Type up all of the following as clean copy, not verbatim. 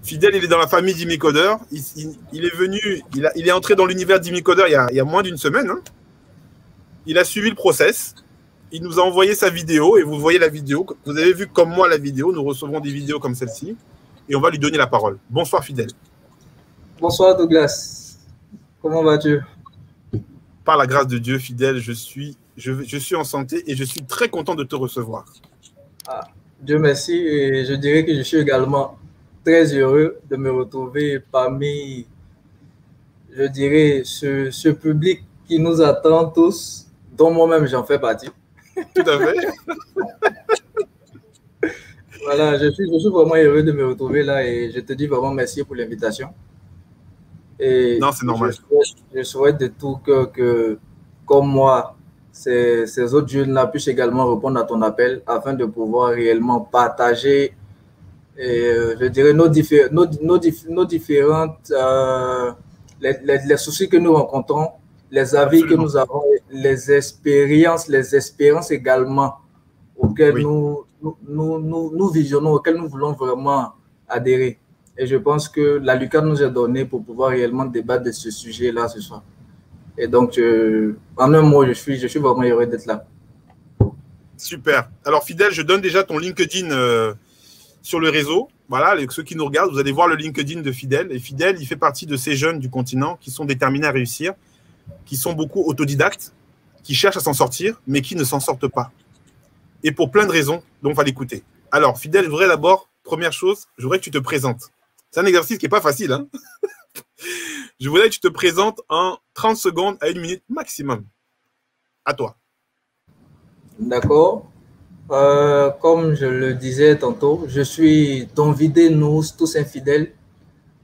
Fidèle, il est dans la famille d'Imicodeur. Il est venu, il est entré dans l'univers d'Imicodeur il y a moins d'une semaine. Hein. Il a suivi le process. Il nous a envoyé sa vidéo et vous voyez la vidéo. Vous avez vu comme moi la vidéo. Nous recevons des vidéos comme celle-ci et on va lui donner la parole. Bonsoir, Fidèle. Bonsoir, Douglas. Comment vas-tu? Par la grâce de Dieu, Fidèle, je suis en santé et je suis très content de te recevoir. Ah, Dieu merci. Et je dirais que je suis également très heureux de me retrouver parmi, je dirais, ce public qui nous attend tous, dont moi-même j'en fais partie. Tout à fait. Voilà, je suis vraiment heureux de me retrouver là et je te dis vraiment merci pour l'invitation. Et non, c'est normal. Je souhaite de tout cœur que, comme moi, ces autres jeunes-là puissent également répondre à ton appel afin de pouvoir réellement partager, je dirais, nos différentes, les soucis que nous rencontrons, les avis Absolument. Que nous avons, les espérances également auxquelles nous visionnons, auxquelles nous voulons vraiment adhérer. Et je pense que la Lucarne nous est donnée pour pouvoir réellement débattre de ce sujet-là ce soir. Et donc, en un mot, je suis vraiment heureux d'être là. Super. Alors, Fidèle, je donne déjà ton LinkedIn sur le réseau. Voilà, ceux qui nous regardent, vous allez voir le LinkedIn de Fidèle. Et Fidèle, il fait partie de ces jeunes du continent qui sont déterminés à réussir, qui sont beaucoup autodidactes, qui cherchent à s'en sortir, mais qui ne s'en sortent pas. Et pour plein de raisons, donc on va l'écouter. Alors, Fidèle, je voudrais d'abord, première chose, je voudrais que tu te présentes. C'est un exercice qui n'est pas facile. Hein. Je voudrais que tu te présentes en 30 secondes à 1 minute maximum. À toi. D'accord. Comme je le disais tantôt, je suis Don Vidé Nous, tous infidèles.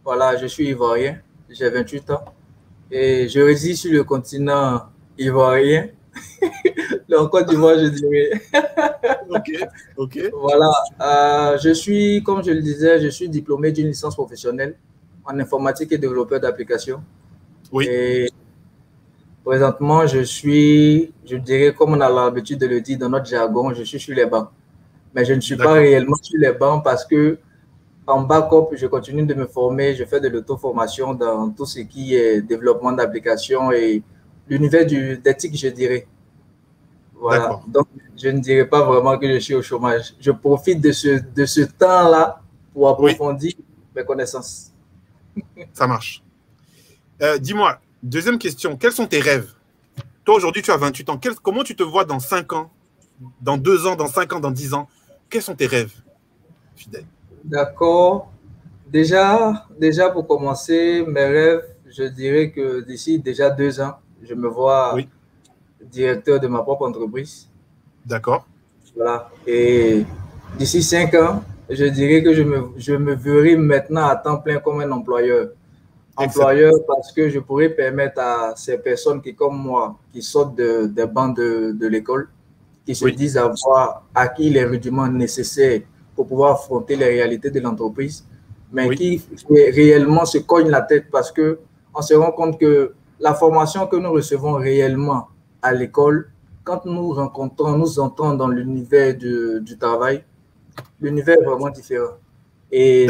Voilà, je suis ivoirien, j'ai 28 ans et je réside sur le continent ivoirien. En Côte d'Ivoire, je dirais. Ok. Voilà, je suis, comme je le disais, je suis diplômé d'une licence professionnelle en informatique et développeur d'applications. Oui. Et présentement, je dirais, comme on a l'habitude de le dire dans notre jargon, je suis sur les bancs. Mais je ne suis pas réellement sur les bancs parce que en backup, je continue de me former, je fais de l'auto-formation dans tout ce qui est développement d'applications et l'univers d'éthique, je dirais. Voilà, donc je ne dirais pas vraiment que je suis au chômage. Je profite de ce temps-là pour approfondir mes connaissances. Ça marche. Dis-moi, deuxième question, quels sont tes rêves? Toi, aujourd'hui, tu as 28 ans. Comment tu te vois dans 5 ans, dans 2 ans, dans 5 ans, dans 10 ans? Quels sont tes rêves, Fidèle? D'accord. Déjà, pour commencer, mes rêves, je dirais que d'ici déjà 2 ans, je me vois directeur de ma propre entreprise. D'accord. Voilà. Et d'ici 5 ans, je dirais que je me verrai maintenant à temps plein comme un employeur. Employeur parce que je pourrais permettre à ces personnes qui, comme moi, qui sortent des bancs de l'école, qui se disent avoir acquis les rudiments nécessaires pour pouvoir affronter les réalités de l'entreprise, mais qui réellement se cognent la tête parce qu'on se rend compte que la formation que nous recevons réellement à l'école, quand nous rencontrons, nous entrons dans l'univers du travail, l'univers est vraiment différent. Et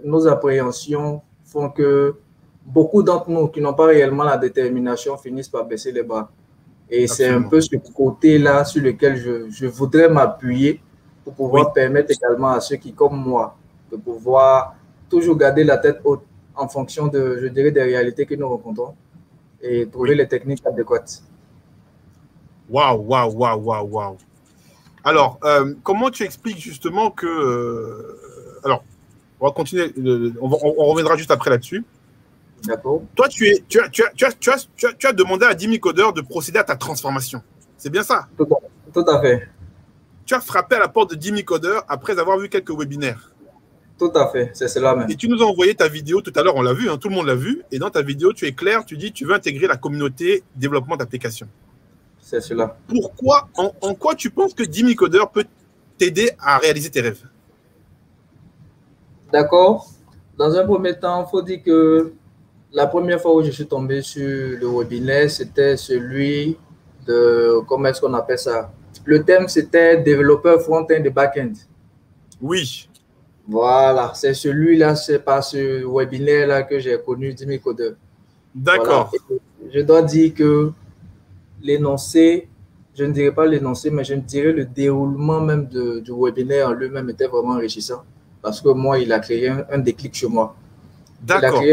nos appréhensions font que beaucoup d'entre nous qui n'ont pas réellement la détermination finissent par baisser les bras. Et c'est un peu ce côté-là sur lequel je voudrais m'appuyer pour pouvoir permettre également à ceux qui, comme moi, de pouvoir toujours garder la tête haute en fonction de, je dirais, des réalités que nous rencontrons et trouver les techniques adéquates. Waouh. Alors, comment tu expliques justement que... alors, on va continuer, on reviendra juste après là-dessus. D'accord. Toi, tu as demandé à Dimicodeur de procéder à ta transformation. C'est bien ça? Tout à fait. Tu as frappé à la porte de Dimicodeur après avoir vu quelques webinaires. Tout à fait, c'est cela même. Et tu nous as envoyé ta vidéo tout à l'heure, on l'a vu, hein, tout le monde l'a vu. Et dans ta vidéo, tu es clair, tu dis tu veux intégrer la communauté développement d'applications. C'est cela. Pourquoi, en quoi tu penses que Dimicodeur peut t'aider à réaliser tes rêves? D'accord. Dans un premier temps, il faut dire que la première fois où je suis tombé sur le webinaire, c'était celui de, comment est-ce qu'on appelle ça? Le thème, c'était développeur front-end et back-end. Oui. Voilà, c'est celui-là, c'est par ce webinaire-là que j'ai connu 10 000 codeurs. D'accord. Voilà. Je dois dire que l'énoncé, je ne dirais pas l'énoncé, mais je dirais le déroulement même du webinaire en lui-même était vraiment enrichissant parce que moi, il a créé un déclic chez moi. D'accord.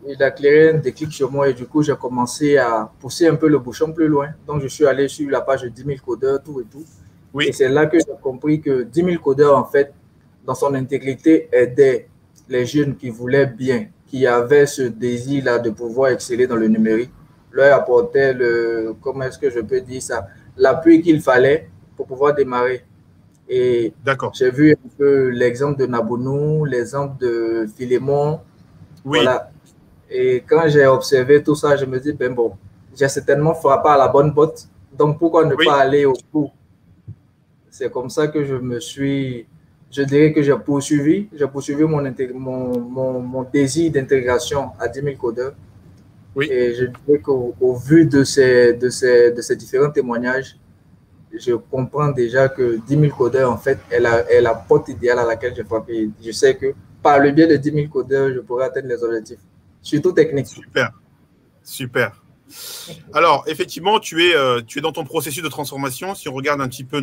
Il a créé un déclic chez moi et du coup, j'ai commencé à pousser un peu le bouchon plus loin. Donc, je suis allé sur la page de 10 000 codeurs, tout et tout. Et Oui. c'est là que j'ai compris que 10 000 codeurs, en fait, dans son intégrité, aidaient les jeunes qui voulaient bien, qui avaient ce désir-là de pouvoir exceller dans le numérique, leur apportait le, comment est-ce que je peux dire ça, l'appui qu'il fallait pour pouvoir démarrer. Et D'accord. j'ai vu un peu l'exemple de Nabounou, l'exemple de Philémon, Oui. voilà. Et quand j'ai observé tout ça, je me dis, ben bon, j'ai certainement frappé à la bonne botte, donc pourquoi ne Oui. pas aller au bout? C'est comme ça que je dirais que j'ai poursuivi mon désir d'intégration à 10 000 codeurs. Oui. Et je dirais qu'au vu de ces différents témoignages, je comprends déjà que 10 000 codeurs, en fait, est la porte idéale à laquelle je frappé. Je sais que par le biais de 10 000 codeurs, je pourrais atteindre les objectifs, surtout techniques. Super. Super. Alors, effectivement, tu es dans ton processus de transformation. Si on regarde un petit peu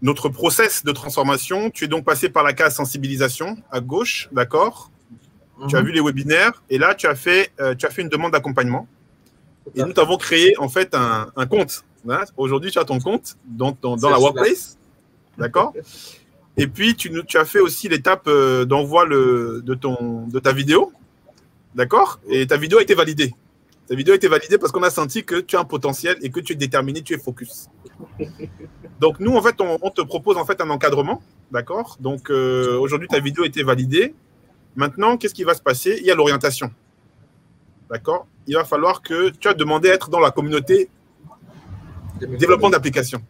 notre process de transformation, tu es donc passé par la case sensibilisation à gauche, d'accord? Tu as vu les webinaires et là, tu as fait une demande d'accompagnement. Et nous t'avons créé en fait un compte. Hein. Aujourd'hui, tu as ton compte dans la workplace, d'accord? Et puis, tu as fait aussi l'étape d'envoi de ta vidéo, d'accord? Et ta vidéo a été validée. Ta vidéo a été validée parce qu'on a senti que tu as un potentiel et que tu es déterminé, tu es focus. Donc, nous, en fait, on te propose en fait un encadrement, d'accord? Donc, aujourd'hui, ta vidéo a été validée. Maintenant, qu'est-ce qui va se passer? Il y a l'orientation, d'accord? Il va falloir que tu as demandé à être dans la communauté développement d'applications.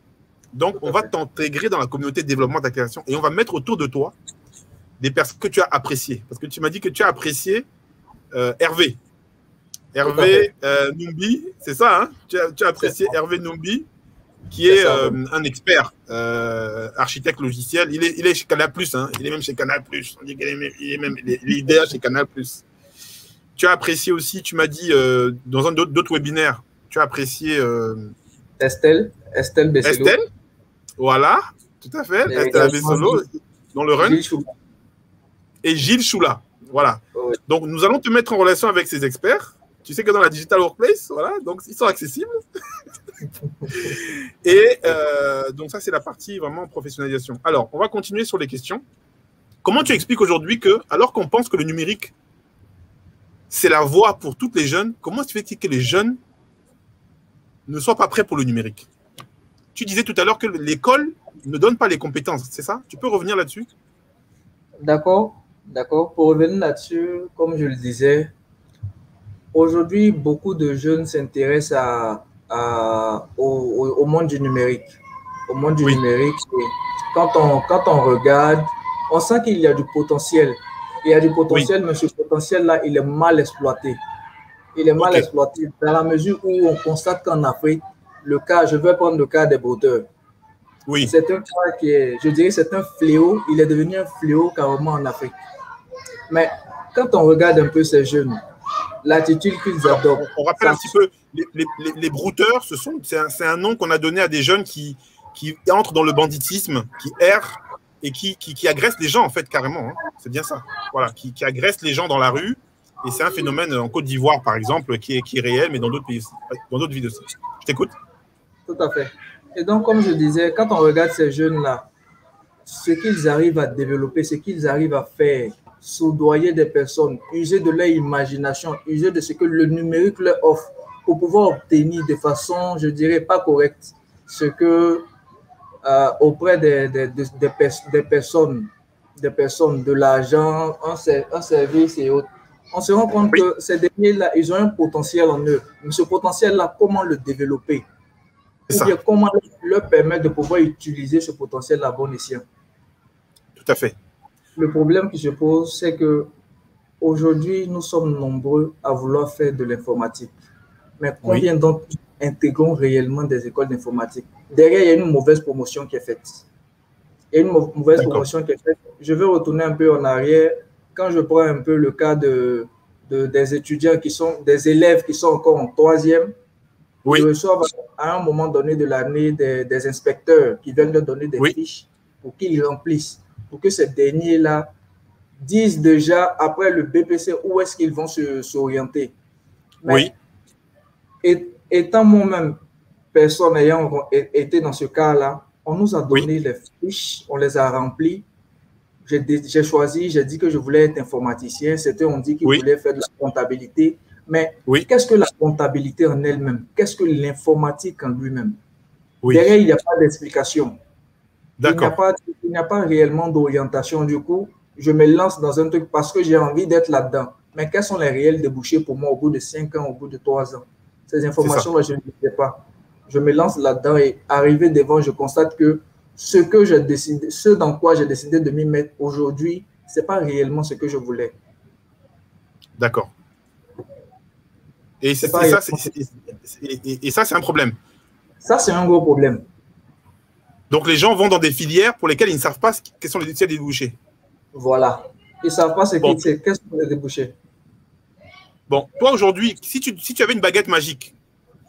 Donc, on va t'intégrer dans la communauté de développement d'applications et on va mettre autour de toi des personnes que tu as appréciées. Parce que tu m'as dit que tu as apprécié Hervé. Hervé Numbi, c'est ça, hein? Tu as apprécié Hervé Numbi, qui est un expert architecte logiciel. Il est chez Canal+, hein? Il est même chez Canal+. On dit qu'il est même leader chez Canal+. Tu as apprécié aussi, tu m'as dit, dans d'autres webinaires, tu as apprécié Estelle Besselo. Estelle, voilà, tout à fait. Estelle Besselo, dans le run. Et Gilles Choula, voilà. Oui. Donc, nous allons te mettre en relation avec ces experts. Tu sais que dans la Digital Workplace, voilà, donc ils sont accessibles. Et donc, ça, c'est la partie vraiment professionnalisation. Alors, on va continuer sur les questions. Comment tu expliques aujourd'hui que, alors qu'on pense que le numérique, c'est la voie pour toutes les jeunes, comment tu fais que les jeunes ne soient pas prêts pour le numérique? Tu disais tout à l'heure que l'école ne donne pas les compétences, c'est ça? Tu peux revenir là-dessus? D'accord. Pour revenir là-dessus, comme je le disais, aujourd'hui, beaucoup de jeunes s'intéressent au monde du numérique. Au monde du numérique, quand on regarde, on sent qu'il y a du potentiel. Il y a du potentiel, mais ce potentiel-là, il est mal exploité. Il est mal exploité dans la mesure où on constate qu'en Afrique, je vais prendre le cas des brouteurs. Oui. C'est un cas qui est, je dirais, c'est un fléau. Il est devenu un fléau carrément en Afrique. Mais quand on regarde un peu ces jeunes, l'attitude qu'ils adoptent. On rappelle un petit peu, les brouteurs, c'est un nom qu'on a donné à des jeunes qui entrent dans le banditisme, qui errent et qui agressent les gens, en fait, carrément. Hein. C'est bien ça. Voilà, qui agressent les gens dans la rue. Et c'est un phénomène en Côte d'Ivoire, par exemple, qui est réel, mais dans d'autres pays, dans d'autres villes aussi. Je t'écoute. Tout à fait. Et donc, comme je disais, quand on regarde ces jeunes-là, ce qu'ils arrivent à développer, ce qu'ils arrivent à faire, soudoyer des personnes, user de leur imagination, user de ce que le numérique leur offre pour pouvoir obtenir de façon, je dirais, pas correcte, ce que auprès des personnes, de l'argent, un service et autres, on se rend compte que ces derniers-là, ils ont un potentiel en eux. Mais ce potentiel-là, comment le développer? Ou bien comment leur permettre de pouvoir utiliser ce potentiel à bon escient? Tout à fait. Le problème qui se pose, c'est que aujourd'hui, nous sommes nombreux à vouloir faire de l'informatique. Mais combien d'entre nous intégrons réellement des écoles d'informatique? Derrière, il y a une mauvaise promotion qui est faite. Il y a une mauvaise promotion qui est faite. Je vais retourner un peu en arrière. Quand je prends un peu le cas des étudiants qui sont, des élèves qui sont encore en troisième, ils reçoivent à un moment donné de l'année des inspecteurs qui viennent leur donner des fiches pour qu'ils remplissent, pour que ces derniers-là disent déjà après le BPC où est-ce qu'ils vont s'orienter. Mais étant moi-même personne ayant été dans ce cas-là, on nous a donné les fiches, on les a remplies. J'ai choisi, j'ai dit que je voulais être informaticien. C'était, on dit qu'il voulait faire de la comptabilité. Mais qu'est-ce que la comptabilité en elle-même? Qu'est-ce que l'informatique en lui-même? Derrière, il n'y a pas d'explication. Il n'y a pas réellement d'orientation. Du coup, je me lance dans un truc parce que j'ai envie d'être là-dedans. Mais quels sont les réels débouchés pour moi au bout de 5 ans, au bout de 3 ans? Ces informations-là, je ne sais pas. Je me lance là-dedans et arrivé devant, je constate que ce dans quoi j'ai décidé de m'y mettre aujourd'hui, ce n'est pas réellement ce que je voulais. D'accord. Et ça, c'est un problème. Ça, c'est un gros problème. Donc, les gens vont dans des filières pour lesquelles ils ne savent pas quels sont les débouchés. Voilà. Ils ne savent pas quels sont les débouchés. Bon, toi, aujourd'hui, si tu avais une baguette magique,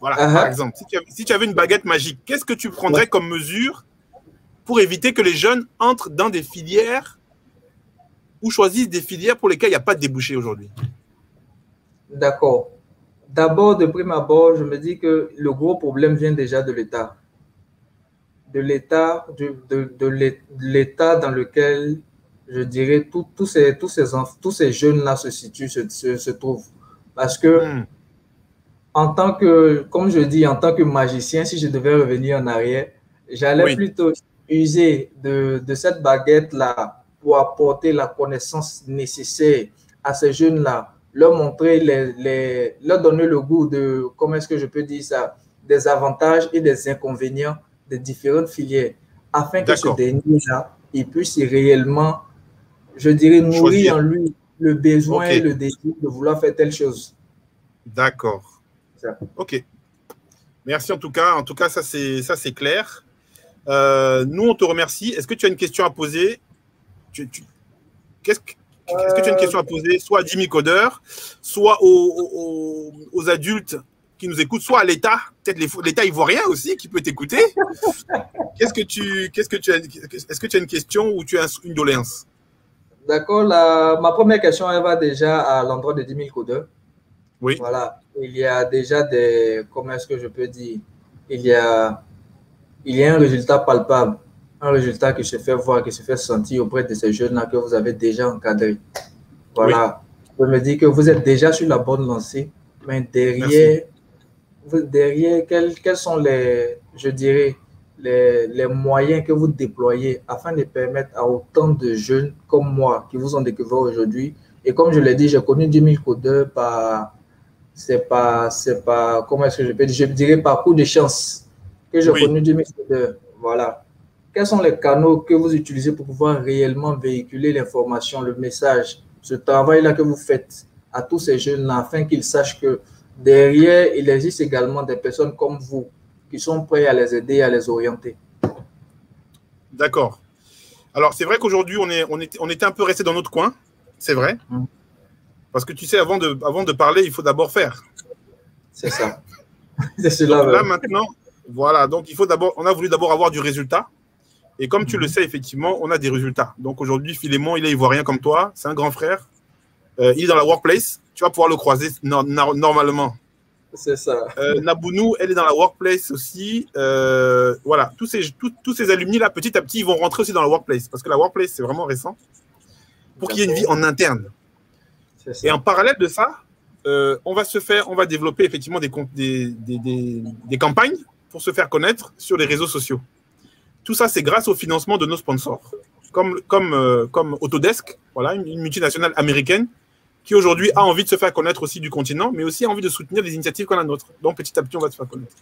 voilà, par exemple, si tu avais une baguette magique, qu'est-ce que tu prendrais comme mesure pour éviter que les jeunes entrent dans des filières ou choisissent des filières pour lesquelles il n'y a pas de débouché aujourd'hui? D'accord. D'abord, de prime abord, je me dis que le gros problème vient déjà de l'État. De l'État dans lequel, je dirais, tous ces jeunes-là se situent, se trouvent. Parce que, en tant que, comme je dis, en tant que magicien, si je devais revenir en arrière, j'allais plutôt user de cette baguette-là pour apporter la connaissance nécessaire à ces jeunes-là, leur montrer, leur donner le goût de, comment est-ce que je peux dire ça, des avantages et des inconvénients des différentes filières, afin que ce dernier-là, il puisse réellement, je dirais, nourrir en lui le besoin et le désir de vouloir faire telle chose. D'accord. Ok. Merci en tout cas. En tout cas, ça c'est clair. Nous, on te remercie. Est-ce que tu as une question à poser? Est-ce que tu as une question à poser, soit à Jimmy Coder, soit aux adultes qui nous écoutent, soit à l'État, peut-être l'État ivoirien aussi qui peut t'écouter. Est-ce que tu as une question ou tu as une doléance? D'accord. Ma première question, elle va déjà à l'endroit de Jimmy Coder. Oui. Voilà. Il y a déjà comment est-ce que je peux dire, il y a un résultat palpable, un résultat qui se fait voir, qui se fait sentir auprès de ces jeunes-là que vous avez déjà encadrés. Voilà. Je me dis que vous êtes déjà sur la bonne lancée, mais derrière, quels sont je dirais, les moyens que vous déployez afin de permettre à autant de jeunes comme moi qui vous ont découvert aujourd'hui, et comme je l'ai dit, j'ai connu 10 000 codeurs c'est pas, comment est-ce que je peux dire, je dirais par coup de chance que j'ai connu 10 000 codeurs. Voilà. Quels sont les canaux que vous utilisez pour pouvoir réellement véhiculer l'information, le message, ce travail-là que vous faites à tous ces jeunes-là, afin qu'ils sachent que derrière, il existe également des personnes comme vous qui sont prêts à les aider, à les orienter? D'accord. Alors, c'est vrai qu'aujourd'hui, on était un peu resté dans notre coin, c'est vrai. Parce que tu sais, avant de parler, il faut d'abord faire. C'est ça. C'est cela. Donc, là, maintenant, voilà. Donc, on a voulu d'abord avoir du résultat. Et comme tu le sais, effectivement, on a des résultats. Donc, aujourd'hui, Philémon, il est ivoirien comme toi. C'est un grand frère. Il est dans la workplace. Tu vas pouvoir le croiser normalement. C'est ça. Nabounou, elle est dans la workplace aussi. Voilà. Tous ces alumni-là, petit à petit, ils vont rentrer aussi dans la workplace. Parce que la workplace, c'est vraiment récent. Pour qu'il y ait une vie en interne. Et en parallèle de ça, on va développer effectivement des campagnes pour se faire connaître sur les réseaux sociaux. Tout ça, c'est grâce au financement de nos sponsors, comme Autodesk, voilà, une multinationale américaine qui aujourd'hui a envie de se faire connaître aussi du continent, mais aussi a envie de soutenir les initiatives qu'on a nôtres. Donc, petit à petit, on va se faire connaître.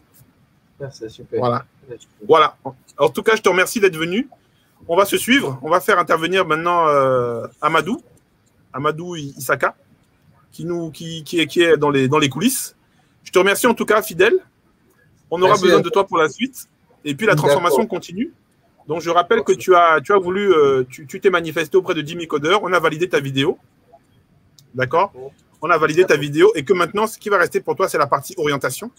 C'est super. Voilà. En tout cas, je te remercie d'être venu. On va se suivre. On va faire intervenir maintenant Amadou Isaka, qui est dans les coulisses. Je te remercie en tout cas, fidèle. On aura besoin de toi pour la suite. Et puis, la transformation continue. Donc, je rappelle que tu as voulu, tu t'es manifesté auprès de 10 000 codeurs. On a validé ta vidéo. D'accord? On a validé ta vidéo et que maintenant, ce qui va rester pour toi, c'est la partie orientation.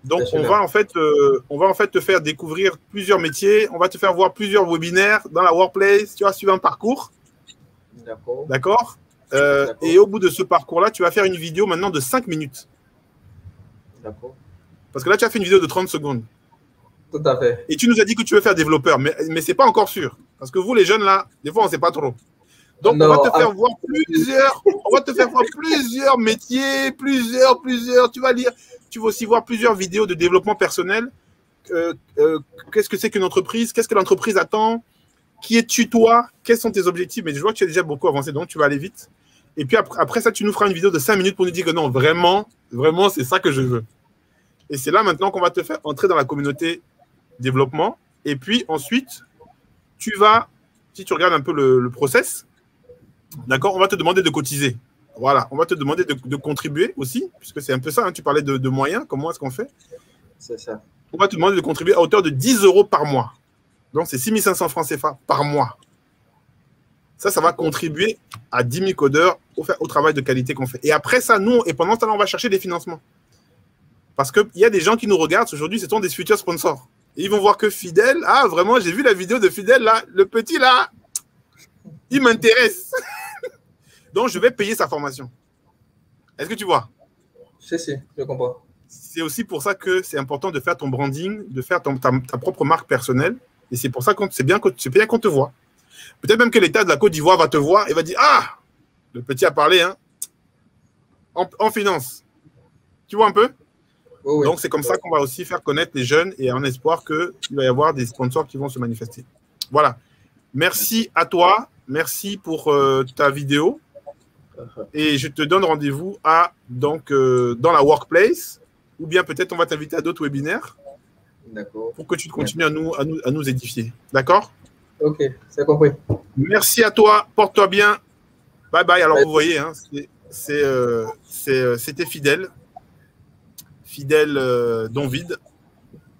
Donc, on va en fait te faire découvrir plusieurs métiers. On va te faire voir plusieurs webinaires dans la workplace. Tu vas suivre un parcours. D'accord. Et au bout de ce parcours-là, tu vas faire une vidéo maintenant de 5 minutes. D'accord. Parce que là, tu as fait une vidéo de 30 secondes. Tout à fait. Et tu nous as dit que tu veux faire développeur, mais ce n'est pas encore sûr. Parce que vous, les jeunes, là, des fois, on ne sait pas trop. Donc, on va te faire voir plusieurs métiers, plusieurs. Tu vas lire. Tu vas aussi voir plusieurs vidéos de développement personnel. Qu'est-ce que c'est qu'une entreprise? Qu'est-ce que l'entreprise attend? Qui es-tu toi? Quels sont tes objectifs? Mais je vois que tu as déjà beaucoup avancé, donc tu vas aller vite. Et puis après ça, tu nous feras une vidéo de 5 minutes pour nous dire que non, vraiment, c'est ça que je veux. Et c'est là maintenant qu'on va te faire entrer dans la communauté développement. Et puis ensuite, tu vas, si tu regardes un peu le process, d'accord, on va te demander de cotiser. Voilà, on va te demander de contribuer aussi, puisque c'est un peu ça, hein, tu parlais de moyens, comment est-ce qu'on fait? C'est ça. On va te demander de contribuer à hauteur de 10 € par mois. Donc, c'est 6 500 francs CFA par mois. Ça va contribuer à 10 000 codeurs au travail de qualité qu'on fait. Et après ça, et pendant ce temps-là, on va chercher des financements. Parce qu'il y a des gens qui nous regardent aujourd'hui, ce sont des futurs sponsors. Et ils vont voir que Fidèle, vraiment, j'ai vu la vidéo de Fidèle, là, le petit, là, il m'intéresse. Donc, je vais payer sa formation. Est-ce que tu vois? Si, je comprends. C'est aussi pour ça que c'est important de faire ton branding, de faire ta propre marque personnelle. Et c'est pour ça que c'est bien qu'on te voit. Peut-être même que l'État de la Côte d'Ivoire va te voir et va dire « Ah, le petit a parlé, hein, en finance. » Tu vois un peu? Oui. Donc, c'est comme ça qu'on va aussi faire connaître les jeunes et en espoir qu'il va y avoir des sponsors qui vont se manifester. Voilà. Merci à toi. Merci pour ta vidéo. Et je te donne rendez-vous dans la workplace ou bien peut-être on va t'inviter à d'autres webinaires. D'accord. Pour que tu continues à nous édifier. D'accord? Ok, c'est compris. Merci à toi. Porte-toi bien. Bye bye. Alors, vous voyez, hein, c'était Fidèle Donvid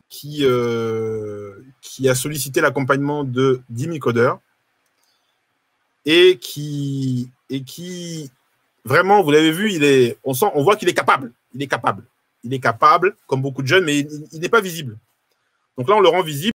qui a sollicité l'accompagnement de 10 000 codeurs et qui vraiment, vous l'avez vu, on voit qu'il est capable. Il est capable, comme beaucoup de jeunes, mais il n'est pas visible. Donc là, on le rend visible.